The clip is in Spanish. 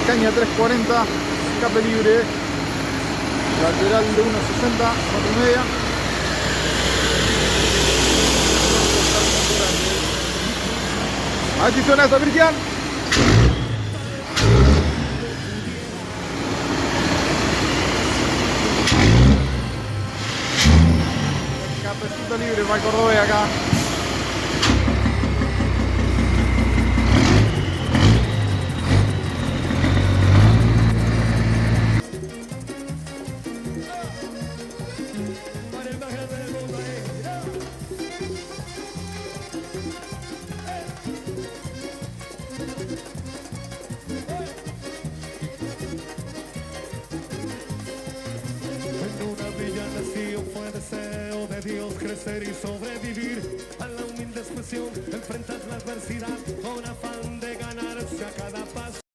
Caña 340, escape libre, lateral de 1.60, 4.5. A ver si suena eso, Cristian. Escapecito libre para el Cordobés acá. Crecer y sobrevivir a la humilde expresión, enfrentas la adversidad con afán